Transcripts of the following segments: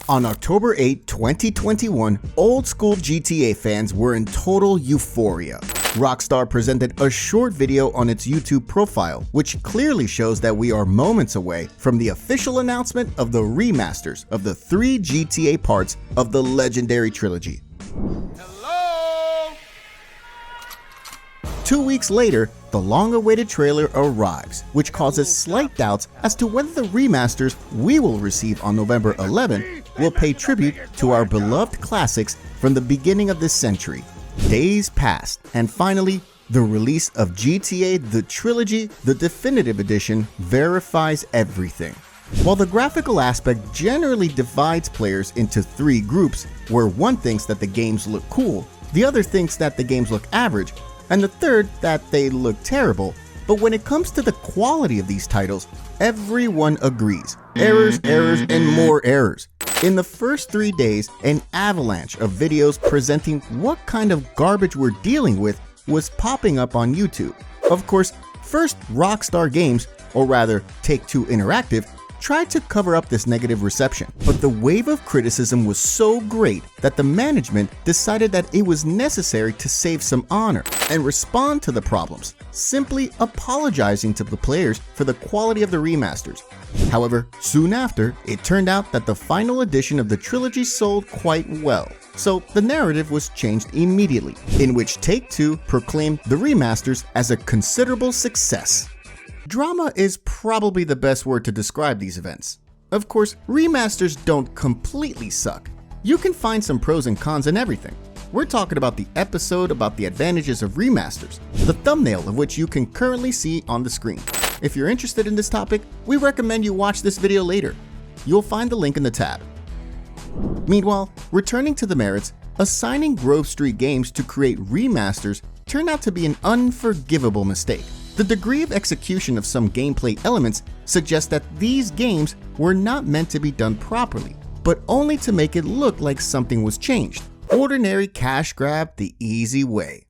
On October 8, 2021, old-school GTA fans were in total euphoria. Rockstar presented a short video on its YouTube profile, which clearly shows that we are moments away from the official announcement of the remasters of the 3 GTA parts of the legendary trilogy. Hello? 2 weeks later, the long-awaited trailer arrives, which causes slight doubts as to whether the remasters we will receive on November 11 will pay tribute to our beloved classics from the beginning of this century. Days passed, and finally, the release of GTA The Trilogy, the Definitive Edition, verifies everything. While the graphical aspect generally divides players into 3 groups, where one thinks that the games look cool, the other thinks that the games look average, and the third that they look terrible, but when it comes to the quality of these titles, everyone agrees. Errors, errors, and more errors. In the first 3 days, an avalanche of videos presenting what kind of garbage we're dealing with was popping up on YouTube. Of course, first Rockstar Games, or rather Take-Two Interactive, tried to cover up this negative reception, but the wave of criticism was so great that the management decided that it was necessary to save some honor and respond to the problems, simply apologizing to the players for the quality of the remasters. However, soon after, it turned out that the final edition of the trilogy sold quite well, so the narrative was changed immediately, in which Take-Two proclaimed the remasters as a considerable success. Drama is probably the best word to describe these events. Of course, remasters don't completely suck. You can find some pros and cons in everything. We're talking about the episode about the advantages of remasters, the thumbnail of which you can currently see on the screen. If you're interested in this topic, we recommend you watch this video later. You'll find the link in the tab. Meanwhile, returning to the merits, assigning Grove Street Games to create remasters turned out to be an unforgivable mistake. The degree of execution of some gameplay elements suggests that these games were not meant to be done properly, but only to make it look like something was changed. Ordinary cash grab the easy way.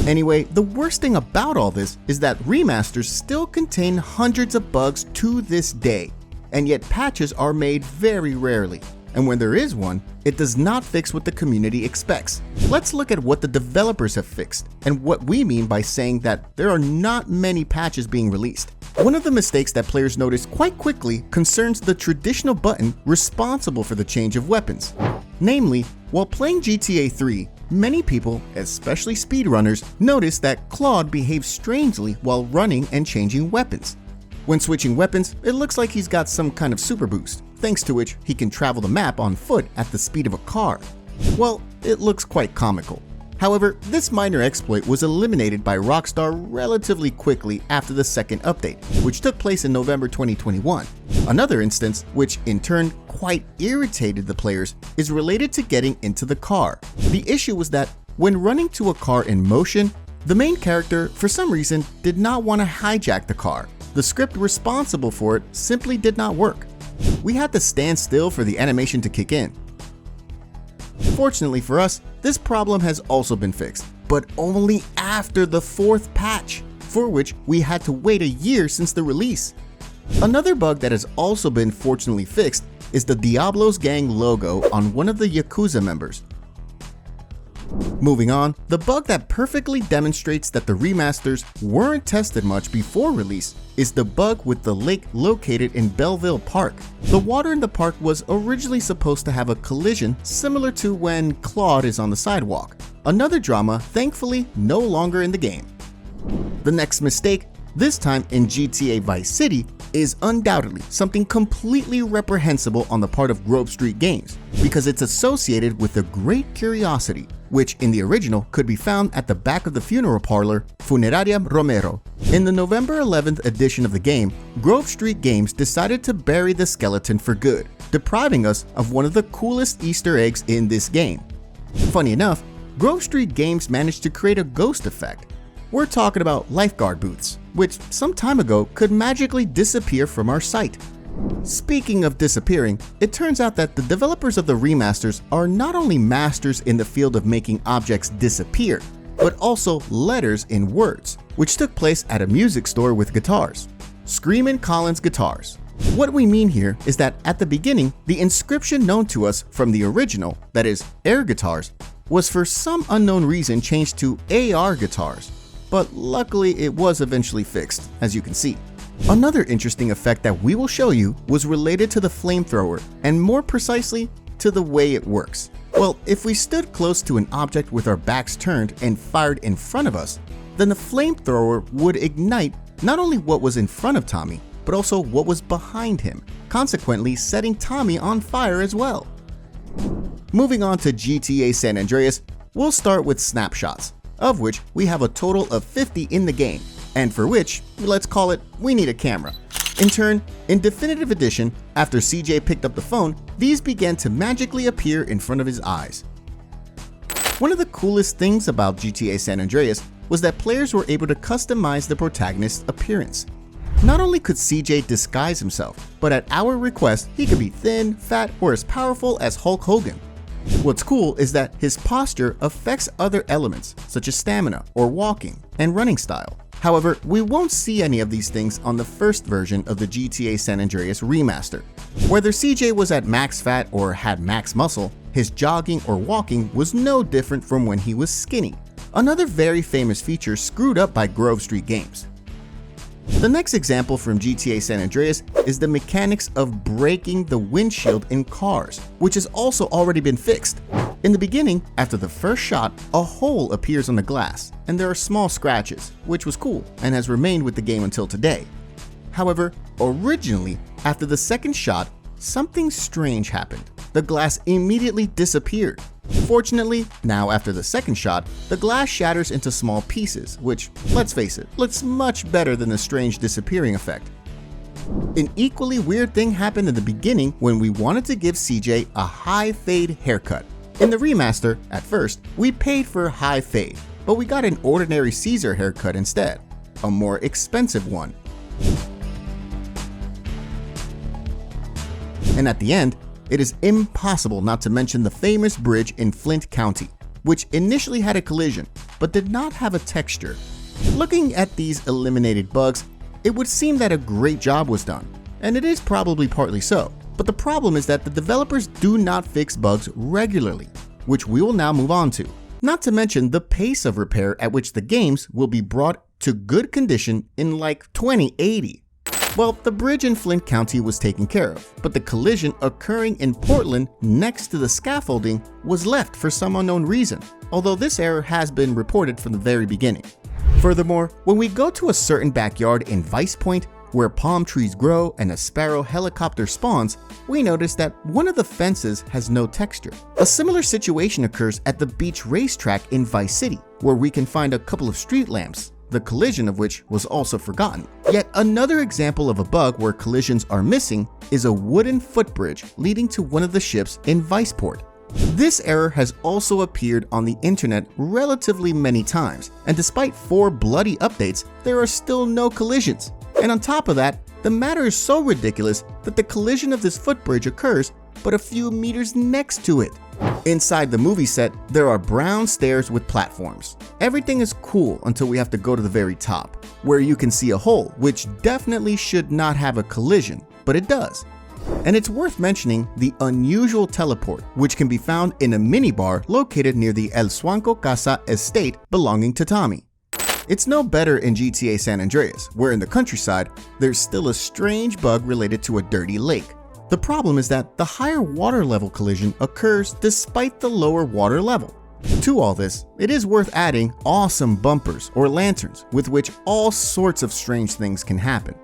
Anyway, the worst thing about all this is that remasters still contain hundreds of bugs to this day, and yet patches are made very rarely. And when there is one, it does not fix what the community expects. Let's look at what the developers have fixed, and what we mean by saying that there are not many patches being released. One of the mistakes that players notice quite quickly concerns the traditional button responsible for the change of weapons. Namely, while playing GTA 3, many people, especially speedrunners, notice that Claude behaves strangely while running and changing weapons. When switching weapons, it looks like he's got some kind of super boost, thanks to which he can travel the map on foot at the speed of a car. Well, it looks quite comical. However, this minor exploit was eliminated by Rockstar relatively quickly after the second update, which took place in November 2021. Another instance, which in turn quite irritated the players, is related to getting into the car. The issue was that when running to a car in motion, the main character, for some reason, did not want to hijack the car. The script responsible for it simply did not work. We had to stand still for the animation to kick in. Fortunately for us, this problem has also been fixed, but only after the 4th patch, for which we had to wait a year since the release. Another bug that has also been fortunately fixed is the Diablo's Gang logo on one of the Yakuza members. Moving on, the bug that perfectly demonstrates that the remasters weren't tested much before release is the bug with the lake located in Belleville Park. The water in the park was originally supposed to have a collision similar to when Claude is on the sidewalk. Another drama, thankfully no longer in the game. The next mistake, this time in GTA Vice City, is undoubtedly something completely reprehensible on the part of Grove Street Games, because it's associated with a great curiosity, which in the original could be found at the back of the funeral parlor Funeraria Romero. In the November 11th edition of the game, Grove Street Games decided to bury the skeleton for good, depriving us of one of the coolest Easter eggs in this game. Funny enough, Grove Street Games managed to create a ghost effect. We're talking about lifeguard booths, which some time ago could magically disappear from our sight. Speaking of disappearing, it turns out that the developers of the remasters are not only masters in the field of making objects disappear, but also letters in words, which took place at a music store with guitars. Screamin' Collins Guitars, What we mean here is that at the beginning, the inscription known to us from the original, that is, air guitars, was for some unknown reason changed to AR guitars, but luckily it was eventually fixed, as you can see. Another interesting effect that we will show you was related to the flamethrower, and more precisely, to the way it works. Well, if we stood close to an object with our backs turned and fired in front of us, then the flamethrower would ignite not only what was in front of Tommy, but also what was behind him, consequently setting Tommy on fire as well. Moving on to GTA San Andreas, we'll start with snapshots, of which we have a total of 50 in the game, and for which, let's call it, we need a camera. In turn, in Definitive Edition, after CJ picked up the phone, these began to magically appear in front of his eyes. One of the coolest things about GTA San Andreas was that players were able to customize the protagonist's appearance. Not only could CJ disguise himself, but at our request, he could be thin, fat, or as powerful as Hulk Hogan. What's cool is that his posture affects other elements, such as stamina, or walking, and running style. However, we won't see any of these things on the first version of the GTA San Andreas remaster. Whether CJ was at max fat or had max muscle, his jogging or walking was no different from when he was skinny. Another very famous feature screwed up by Grove Street Games. The next example from GTA San Andreas is the mechanics of breaking the windshield in cars, which has also already been fixed. In the beginning, after the first shot, a hole appears on the glass, and there are small scratches, which was cool and has remained with the game until today. However, originally, after the second shot, something strange happened. The glass immediately disappeared. Fortunately, now after the second shot, the glass shatters into small pieces, which, let's face it, looks much better than the strange disappearing effect. An equally weird thing happened in the beginning when we wanted to give CJ a high fade haircut. In the remaster, at first, we paid for high fade, but we got an ordinary Caesar haircut instead, a more expensive one. And at the end, it is impossible not to mention the famous bridge in Flint County, which initially had a collision, but did not have a texture. Looking at these eliminated bugs, it would seem that a great job was done, and it is probably partly so. But the problem is that the developers do not fix bugs regularly, which we will now move on to. Not to mention the pace of repair at which the games will be brought to good condition in like 2080. Well, the bridge in Flint County was taken care of, but the collision occurring in Portland next to the scaffolding was left for some unknown reason, although this error has been reported from the very beginning. Furthermore, when we go to a certain backyard in Vice Point, where palm trees grow and a sparrow helicopter spawns, we notice that one of the fences has no texture. A similar situation occurs at the beach racetrack in Vice City, where we can find a couple of street lamps, the collision of which was also forgotten. Yet another example of a bug where collisions are missing is a wooden footbridge leading to one of the ships in Viceport. This error has also appeared on the internet relatively many times, and despite 4 bloody updates, there are still no collisions. And on top of that, the matter is so ridiculous that the collision of this footbridge occurs but a few meters next to it. Inside the movie set, there are brown stairs with platforms. Everything is cool until we have to go to the very top, where you can see a hole, which definitely should not have a collision, but it does. And it's worth mentioning the unusual teleport, which can be found in a minibar located near the El Swanco Casa estate belonging to Tommy. It's no better in GTA San Andreas, where in the countryside, there's still a strange bug related to a dirty lake. The problem is that the higher water level collision occurs despite the lower water level. To all this, it is worth adding awesome bumpers or lanterns with which all sorts of strange things can happen.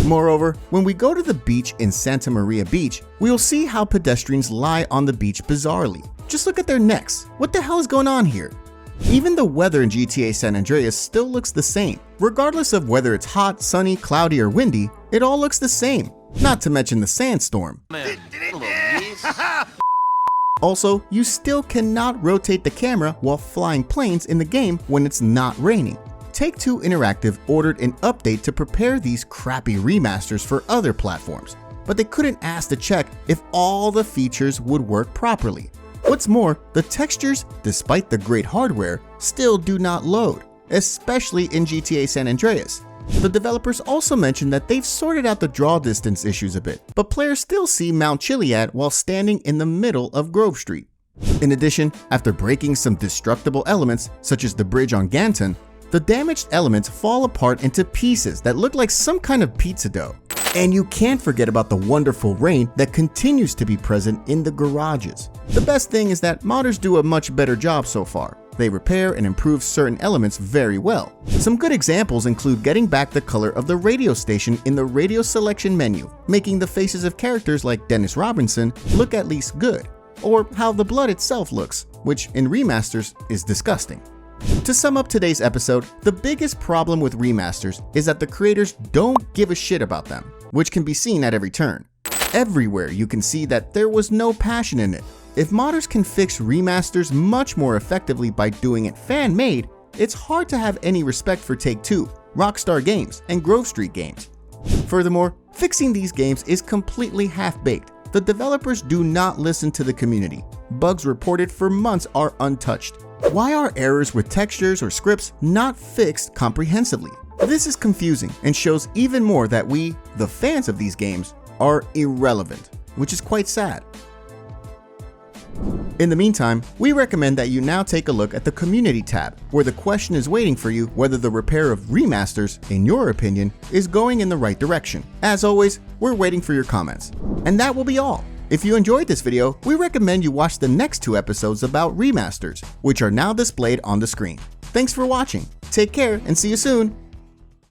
Moreover, when we go to the beach in Santa Maria Beach, we will see how pedestrians lie on the beach bizarrely. Just look at their necks. What the hell is going on here? Even the weather in GTA San Andreas still looks the same. Regardless of whether it's hot, sunny, cloudy, or windy, it all looks the same. Not to mention the sandstorm. Also, you still cannot rotate the camera while flying planes in the game when it's not raining. Take-Two Interactive ordered an update to prepare these crappy remasters for other platforms, but they couldn't ask to check if all the features would work properly. What's more, the textures, despite the great hardware, still do not load, especially in GTA San Andreas. The developers also mentioned that they've sorted out the draw distance issues a bit, but players still see Mount Chiliad while standing in the middle of Grove Street. In addition, after breaking some destructible elements, such as the bridge on Ganton, the damaged elements fall apart into pieces that look like some kind of pizza dough. And you can't forget about the wonderful rain that continues to be present in the garages. The best thing is that modders do a much better job so far. They repair and improve certain elements very well. Some good examples include getting back the color of the radio station in the radio selection menu, making the faces of characters like Dennis Robinson look at least good, or how the blood itself looks, which in remasters is disgusting. To sum up today's episode, the biggest problem with remasters is that the creators don't give a shit about them, which can be seen at every turn. Everywhere you can see that there was no passion in it. If modders can fix remasters much more effectively by doing it fan-made, it's hard to have any respect for Take-Two, Rockstar Games, and Grove Street Games. Furthermore, fixing these games is completely half-baked. The developers do not listen to the community. Bugs reported for months are untouched. Why are errors with textures or scripts not fixed comprehensively? This is confusing and shows even more that we, the fans of these games, are irrelevant, which is quite sad. In the meantime, we recommend that you now take a look at the Community tab, where the question is waiting for you whether the repair of remasters, in your opinion, is going in the right direction. As always, we're waiting for your comments. And that will be all. If you enjoyed this video, we recommend you watch the next 2 episodes about remasters, which are now displayed on the screen. Thanks for watching, take care, and see you soon!